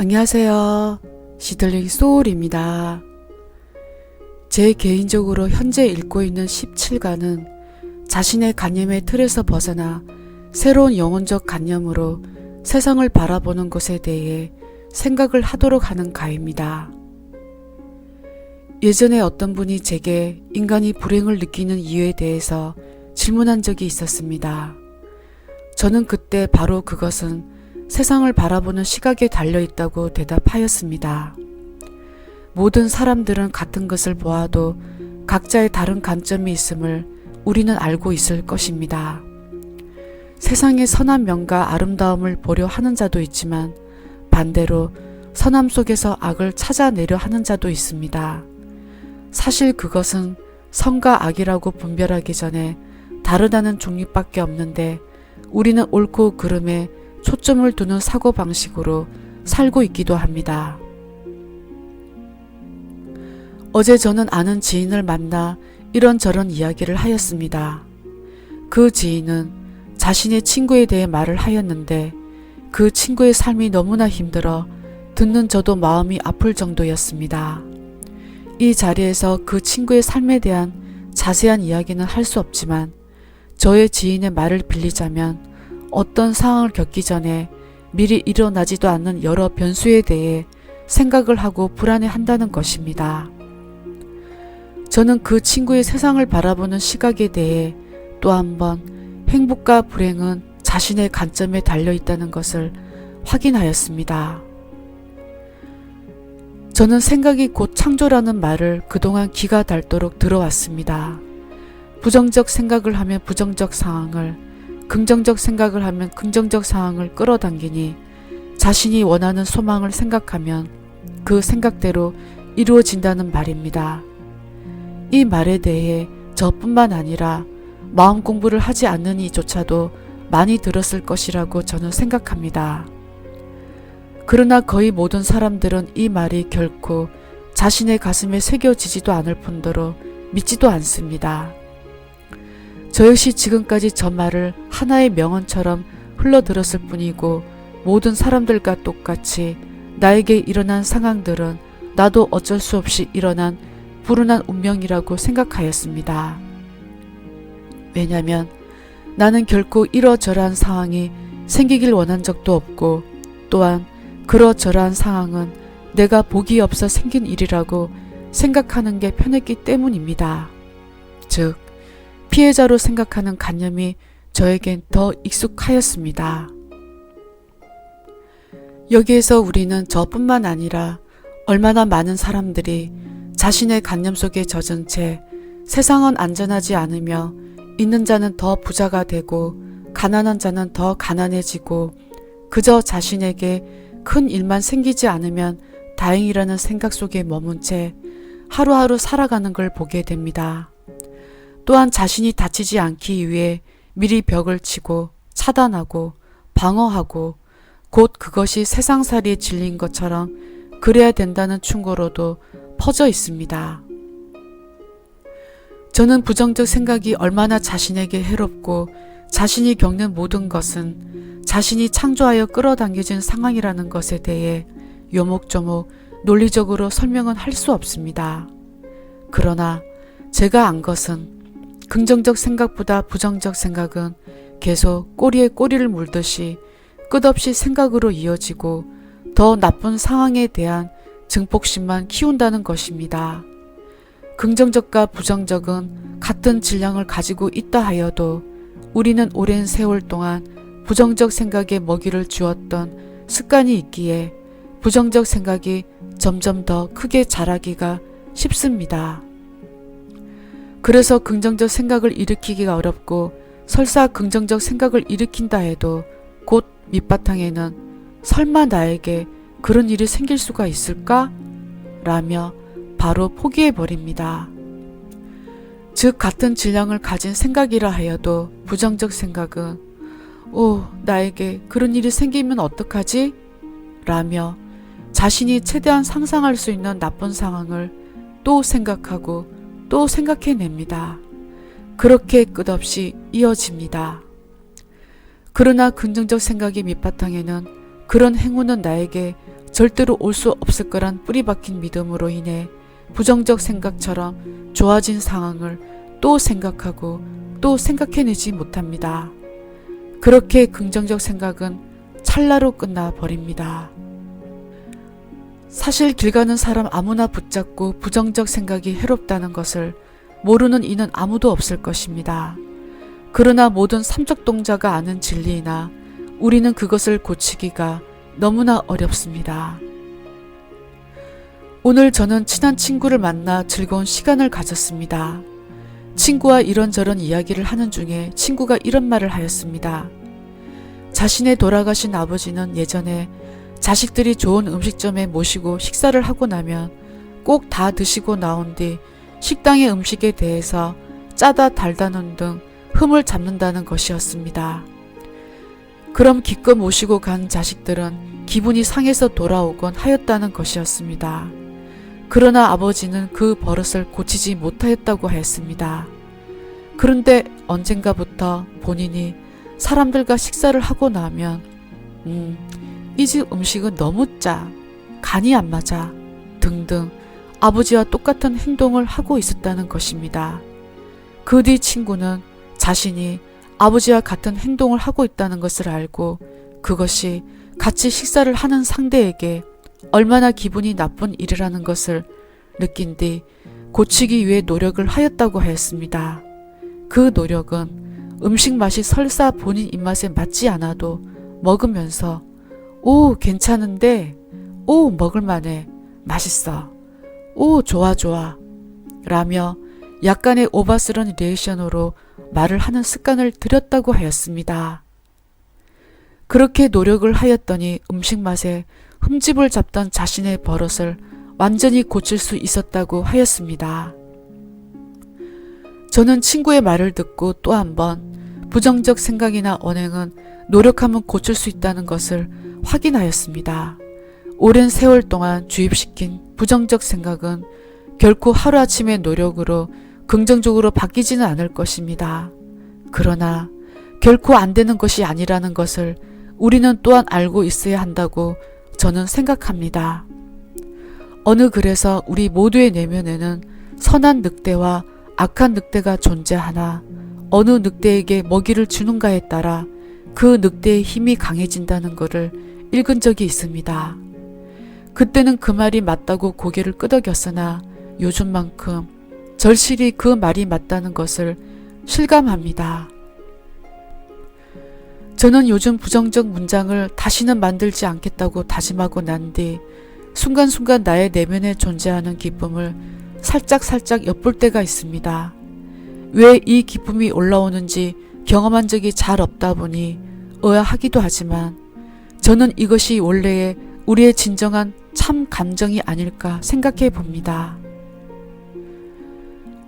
안녕하세요. 시들링 소울입니다. 제 개인적으로 현재 읽고 있는 17가는 자신의 관념의 틀에서 벗어나 새로운 영혼적 관념으로 세상을 바라보는 것에 대해 생각을 하도록 하는 가입니다. 예전에 어떤 분이 제게 인간이 불행을 느끼는 이유에 대해서 질문한 적이 있었습니다. 저는 그때 바로 그것은 세상을 바라보는 시각에 달려있다고 대답하였습니다. 모든 사람들은 같은 것을 보아도 각자의 다른 관점이 있음을 우리는 알고 있을 것입니다. 세상의 선한 면과 아름다움을 보려 하는 자도 있지만 반대로 선함 속에서 악을 찾아내려 하는 자도 있습니다. 사실 그것은 선과 악이라고 분별하기 전에 다르다는 종류밖에 없는데 우리는 옳고 그름에 초점을 두는 사고방식으로 살고 있기도 합니다. 어제 저는 아는 지인을 만나 이런저런 이야기를 하였습니다. 그 지인은 자신의 친구에 대해 말을 하였는데 그 친구의 삶이 너무나 힘들어 듣는 저도 마음이 아플 정도였습니다. 이 자리에서 그 친구의 삶에 대한 자세한 이야기는 할 수 없지만 저의 지인의 말을 빌리자면 어떤 상황을 겪기 전에 미리 일어나지도 않는 여러 변수에 대해 생각을 하고 불안해한다는 것입니다. 저는 그 친구의 세상을 바라보는 시각에 대해 또 한 번 행복과 불행은 자신의 관점에 달려있다는 것을 확인하였습니다. 저는 생각이 곧 창조라는 말을 그동안 기가 닳도록 들어왔습니다. 부정적 생각을 하면 부정적 상황을, 긍정적 생각을 하면 긍정적 상황을 끌어당기니 자신이 원하는 소망을 생각하면 그 생각대로 이루어진다는 말입니다. 이 말에 대해 저뿐만 아니라 마음 공부를 하지 않는 이조차도 많이 들었을 것이라고 저는 생각합니다. 그러나 거의 모든 사람들은 이 말이 결코 자신의 가슴에 새겨지지도 않을 뿐더러 믿지도 않습니다. 저 역시 지금까지 저 말을 하나의 명언처럼 흘러들었을 뿐이고 모든 사람들과 똑같이 나에게 일어난 상황들은 나도 어쩔 수 없이 일어난 불운한 운명이라고 생각하였습니다. 왜냐하면 나는 결코 이러저러한 상황이 생기길 원한 적도 없고 또한 그러저러한 상황은 내가 복이 없어 생긴 일이라고 생각하는 게 편했기 때문입니다. 즉 피해자로 생각하는 관념이 저에겐 더 익숙하였습니다. 여기에서 우리는 저뿐만 아니라 얼마나 많은 사람들이 자신의 관념 속에 젖은 채 세상은 안전하지 않으며 있는 자는 더 부자가 되고 가난한 자는 더 가난해지고 그저 자신에게 큰 일만 생기지 않으면 다행이라는 생각 속에 머문 채 하루하루 살아가는 걸 보게 됩니다. 또한 자신이 다치지 않기 위해 미리 벽을 치고 차단하고 방어하고 곧 그것이 세상살이에 질린 것처럼 그래야 된다는 충고로도 퍼져 있습니다. 저는 부정적 생각이 얼마나 자신에게 해롭고 자신이 겪는 모든 것은 자신이 창조하여 끌어당겨진 상황이라는 것에 대해 요목조목 논리적으로 설명은 할 수 없습니다. 그러나 제가 안 것은 긍정적 생각보다 부정적 생각은 계속 꼬리에 꼬리를 물듯이 끝없이 생각으로 이어지고 더 나쁜 상황에 대한 증폭심만 키운다는 것입니다. 긍정적과 부정적은 같은 질량을 가지고 있다 하여도 우리는 오랜 세월 동안 부정적 생각에 먹이를 주었던 습관이 있기에 부정적 생각이 점점 더 크게 자라기가 쉽습니다. 그래서 긍정적 생각을 일으키기가 어렵고 설사 긍정적 생각을 일으킨다 해도 곧 밑바탕에는 설마 나에게 그런 일이 생길 수가 있을까? 라며 바로 포기해버립니다. 즉 같은 질량을 가진 생각이라 하여도 부정적 생각은 나에게 그런 일이 생기면 어떡하지? 라며 자신이 최대한 상상할 수 있는 나쁜 상황을 또 생각하고 또 생각해냅니다. 그렇게 끝없이 이어집니다. 그러나 긍정적 생각의 밑바탕에는 그런 행운은 나에게 절대로 올 수 없을 거란 뿌리 박힌 믿음으로 인해 부정적 생각처럼 좋아진 상황을 또 생각하고 또 생각해내지 못합니다. 그렇게 긍정적 생각은 찰나로 끝나 버립니다. 사실 길 가는 사람 아무나 붙잡고 부정적 생각이 해롭다는 것을 모르는 이는 아무도 없을 것입니다. 그러나 모든 삼척동자가 아는 진리이나 우리는 그것을 고치기가 너무나 어렵습니다. 오늘 저는 친한 친구를 만나 즐거운 시간을 가졌습니다. 친구와 이런저런 이야기를 하는 중에 친구가 이런 말을 하였습니다. 자신의 돌아가신 아버지는 예전에 자식들이 좋은 음식점에 모시고 식사를 하고 나면 꼭 다 드시고 나온 뒤 식당의 음식에 대해서 짜다 달다는 등 흠을 잡는다는 것이었습니다. 그럼 기껏 모시고 간 자식들은 기분이 상해서 돌아오곤 하였다는 것이었습니다. 그러나 아버지는 그 버릇을 고치지 못하였다고 하였습니다. 그런데 언젠가부터 본인이 사람들과 식사를 하고 나면 이 집 음식은 너무 짜, 간이 안 맞아 등등 아버지와 똑같은 행동을 하고 있었다는 것입니다. 그 뒤 친구는 자신이 아버지와 같은 행동을 하고 있다는 것을 알고 그것이 같이 식사를 하는 상대에게 얼마나 기분이 나쁜 일이라는 것을 느낀 뒤 고치기 위해 노력을 하였다고 하였습니다. 그 노력은 음식 맛이 설사 본인 입맛에 맞지 않아도 먹으면서 오 괜찮은데, 오 먹을만해, 맛있어, 오 좋아 좋아 라며 약간의 오바스런 리액션으로 말을 하는 습관을 들였다고 하였습니다. 그렇게 노력을 하였더니 음식 맛에 흠집을 잡던 자신의 버릇을 완전히 고칠 수 있었다고 하였습니다. 저는 친구의 말을 듣고 또 한 번 부정적 생각이나 언행은 노력하면 고칠 수 있다는 것을 확인하였습니다. 오랜 세월 동안 주입시킨 부정적 생각은 결코 하루아침의 노력으로 긍정적으로 바뀌지는 않을 것입니다. 그러나 결코 안 되는 것이 아니라는 것을 우리는 또한 알고 있어야 한다고 저는 생각합니다. 어느 글에서 우리 모두의 내면에는 선한 늑대와 악한 늑대가 존재하나 어느 늑대에게 먹이를 주는가에 따라 그 늑대의 힘이 강해진다는 것을 읽은 적이 있습니다. 그때는 그 말이 맞다고 고개를 끄덕였으나 요즘만큼 절실히 그 말이 맞다는 것을 실감합니다. 저는 요즘 부정적 문장을 다시는 만들지 않겠다고 다짐하고 난 뒤 순간순간 나의 내면에 존재하는 기쁨을 살짝 엿볼 때가 있습니다. 왜 이 기쁨이 올라오는지 경험한 적이 잘 없다 보니 의아하기도 하지만 저는 이것이 원래의 우리의 진정한 참 감정이 아닐까 생각해 봅니다.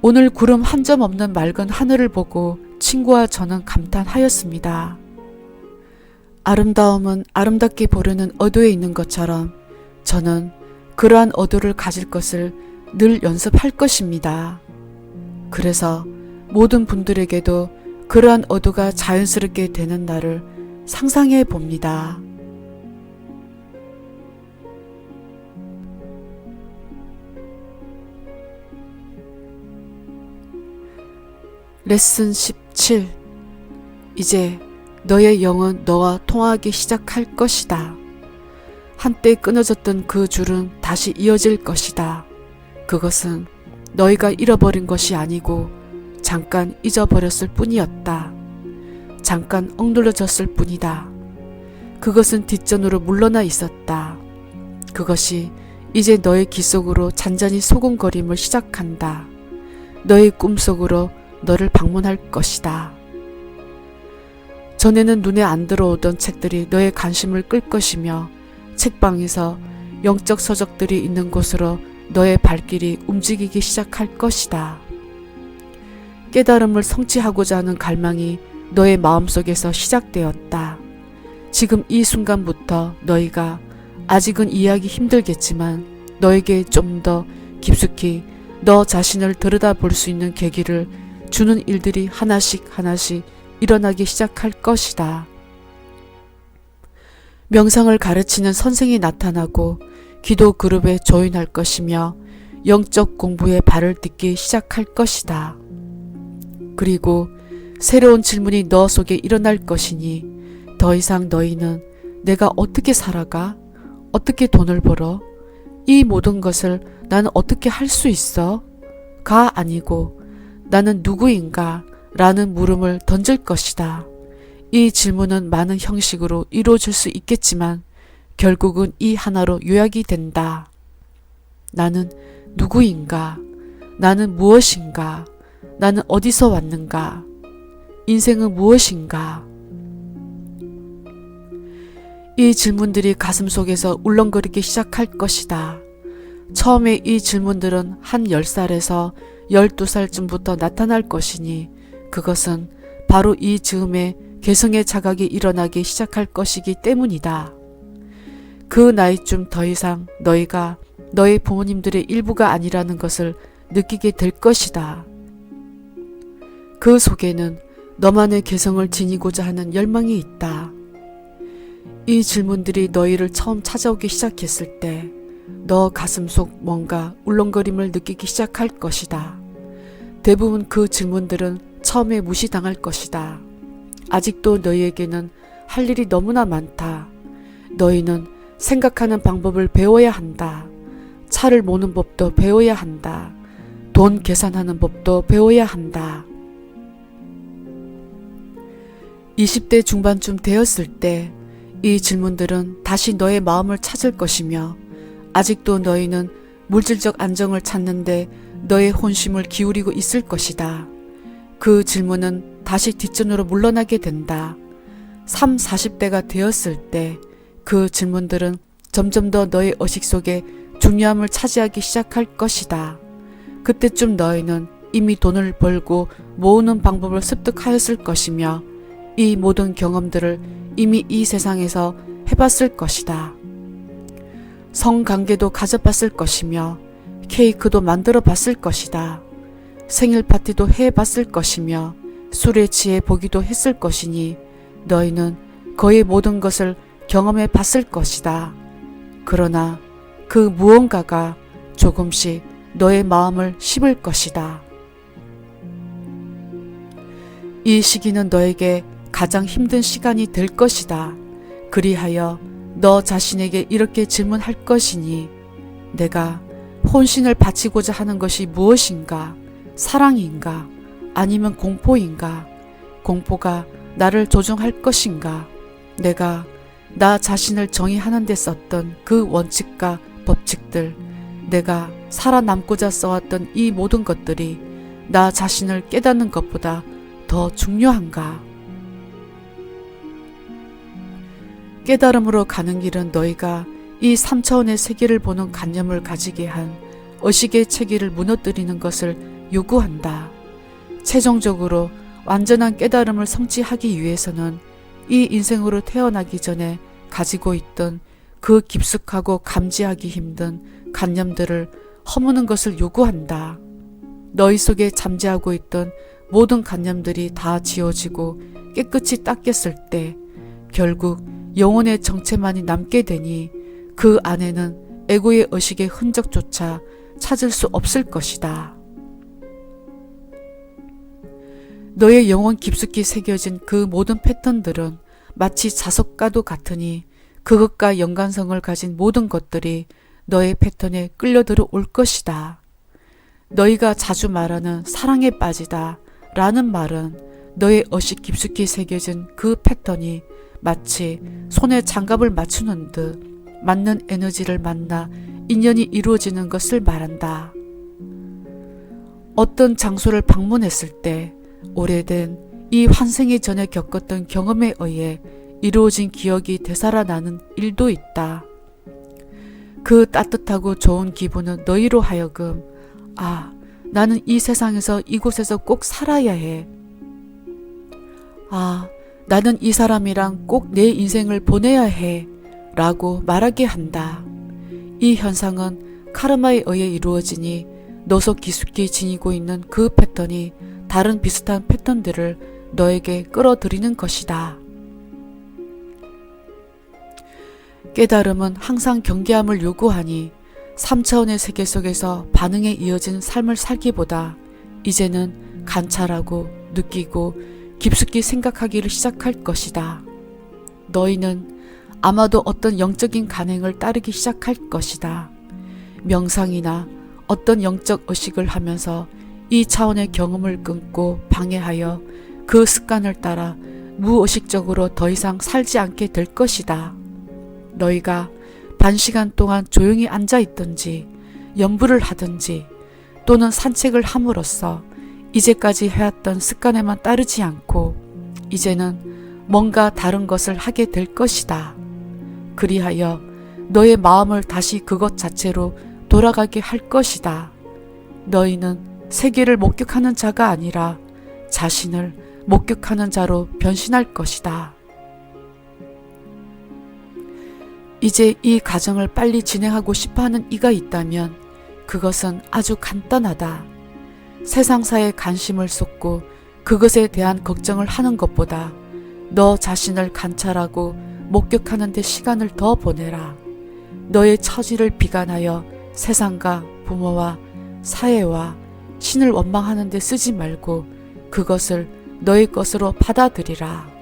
오늘 구름 한 점 없는 맑은 하늘을 보고 친구와 저는 감탄하였습니다. 아름다움은 아름답게 보려는 의도에 있는 것처럼 저는 그러한 의도를 가질 것을 늘 연습할 것입니다. 그래서 모든 분들에게도 그러한 의도가 자연스럽게 되는 날을 상상해 봅니다. 레슨 17. 이제 너의 영은 너와 통하기 시작할 것이다. 한때 끊어졌던 그 줄은 다시 이어질 것이다. 그것은 너희가 잃어버린 것이 아니고 잠깐 잊어버렸을 뿐이었다. 잠깐 억눌러졌을 뿐이다. 그것은 뒷전으로 물러나 있었다. 그것이 이제 너의 귀 속으로 잔잔히 소곤거림을 시작한다. 너의 꿈속으로 너를 방문할 것이다. 전에는 눈에 안 들어오던 책들이 너의 관심을 끌 것이며 책방에서 영적 서적들이 있는 곳으로 너의 발길이 움직이기 시작할 것이다. 깨달음을 성취하고자 하는 갈망이 너의 마음속에서 시작되었다. 지금 이 순간부터 너희가 아직은 이해하기 힘들겠지만 너에게 좀 더 깊숙이 너 자신을 들여다볼 수 있는 계기를 주는 일들이 하나씩 일어나기 시작할 것이다. 명상을 가르치는 선생이 나타나고 기도 그룹에 조인할 것이며 영적 공부에 발을 딛기 시작할 것이다. 그리고 새로운 질문이 너 속에 일어날 것이니 더 이상 너희는 내가 어떻게 살아가? 어떻게 돈을 벌어? 이 모든 것을 나는 어떻게 할 수 있어? 가 아니고 나는 누구인가? 라는 물음을 던질 것이다. 이 질문은 많은 형식으로 이루어질 수 있겠지만 결국은 이 하나로 요약이 된다. 나는 누구인가? 나는 무엇인가? 나는 어디서 왔는가? 인생은 무엇인가? 이 질문들이 가슴속에서 울렁거리기 시작할 것이다. 처음에 이 질문들은 한 10살에서 12살쯤부터 나타날 것이니 그것은 바로 이 즈음에 개성의 자각이 일어나기 시작할 것이기 때문이다. 그 나이쯤 더 이상 너희가 너희 부모님들의 일부가 아니라는 것을 느끼게 될 것이다. 그 속에는 너만의 개성을 지니고자 하는 열망이 있다. 이 질문들이 너희를 처음 찾아오기 시작했을 때 너 가슴 속 뭔가 울렁거림을 느끼기 시작할 것이다. 대부분 그 질문들은 처음에 무시당할 것이다. 아직도 너희에게는 할 일이 너무나 많다. 너희는 생각하는 방법을 배워야 한다. 차를 모는 법도 배워야 한다. 돈 계산하는 법도 배워야 한다. 20대 중반쯤 되었을 때 이 질문들은 다시 너의 마음을 찾을 것이며 아직도 너희는 물질적 안정을 찾는데 너의 혼심을 기울이고 있을 것이다. 그 질문은 다시 뒷전으로 물러나게 된다. 30, 40대가 되었을 때 그 질문들은 점점 더 너의 의식 속에 중요함을 차지하기 시작할 것이다. 그때쯤 너희는 이미 돈을 벌고 모으는 방법을 습득하였을 것이며 이 모든 경험들을 이미 이 세상에서 해봤을 것이다. 성관계도 가져봤을 것이며 케이크도 만들어 봤을 것이다. 생일 파티도 해봤을 것이며 술에 취해 보기도 했을 것이니 너희는 거의 모든 것을 경험해 봤을 것이다. 그러나 그 무언가가 조금씩 너의 마음을 씹을 것이다. 이 시기는 너에게 가장 힘든 시간이 될 것이다. 그리하여 너 자신에게 이렇게 질문할 것이니 내가 혼신을 바치고자 하는 것이 무엇인가? 사랑인가? 아니면 공포인가? 공포가 나를 조종할 것인가? 내가 나 자신을 정의하는 데 썼던 그 원칙과 법칙들, 내가 살아남고자 써왔던 이 모든 것들이 나 자신을 깨닫는 것보다 더 중요한가? 깨달음으로 가는 길은 너희가 이 3차원의 세계를 보는 관념을 가지게 한 의식의 체계를 무너뜨리는 것을 요구한다. 최종적으로 완전한 깨달음을 성취하기 위해서는 이 인생으로 태어나기 전에 가지고 있던 그 깊숙하고 감지하기 힘든 관념들을 허무는 것을 요구한다. 너희 속에 잠재하고 있던 모든 관념들이 다 지워지고 깨끗이 닦였을 때 결국 영혼의 정체만이 남게 되니 그 안에는 에고의 의식의 흔적조차 찾을 수 없을 것이다. 너의 영혼 깊숙이 새겨진 그 모든 패턴들은 마치 자석과도 같으니 그것과 연관성을 가진 모든 것들이 너의 패턴에 끌려들어 올 것이다. 너희가 자주 말하는 사랑에 빠지다 라는 말은 너의 의식 깊숙이 새겨진 그 패턴이 마치 손에 장갑을 맞추는 듯 맞는 에너지를 만나 인연이 이루어지는 것을 말한다. 어떤 장소를 방문했을 때 오래된 이 환생이 전에 겪었던 경험에 의해 이루어진 기억이 되살아나는 일도 있다. 그 따뜻하고 좋은 기분은 너희로 하여금 나는 이 세상에서 이곳에서 꼭 살아야 해. 나는 이 사람이랑 꼭 내 인생을 보내야 해 라고 말하게 한다. 이 현상은 카르마에 의해 이루어지니 너 속 깊숙이 지니고 있는 그 패턴이 다른 비슷한 패턴들을 너에게 끌어들이는 것이다. 깨달음은 항상 경계함을 요구하니 3차원의 세계 속에서 반응에 이어진 삶을 살기보다 이제는 관찰하고 느끼고 깊숙이 생각하기를 시작할 것이다. 너희는 아마도 어떤 영적인 간행을 따르기 시작할 것이다. 명상이나 어떤 영적 의식을 하면서 이 차원의 경험을 끊고 방해하여 그 습관을 따라 무의식적으로 더 이상 살지 않게 될 것이다. 너희가 반 시간 동안 조용히 앉아 있든지 연부를 하든지 또는 산책을 함으로써 이제까지 해왔던 습관에만 따르지 않고 이제는 뭔가 다른 것을 하게 될 것이다. 그리하여 너의 마음을 다시 그것 자체로 돌아가게 할 것이다. 너희는 세계를 목격하는 자가 아니라 자신을 목격하는 자로 변신할 것이다. 이제 이 과정을 빨리 진행하고 싶어하는 이가 있다면 그것은 아주 간단하다. 세상사에 관심을 쏟고 그것에 대한 걱정을 하는 것보다 너 자신을 관찰하고 목격하는 데 시간을 더 보내라. 너의 처지를 비관하여 세상과 부모와 사회와 신을 원망하는 데 쓰지 말고 그것을 너의 것으로 받아들이라.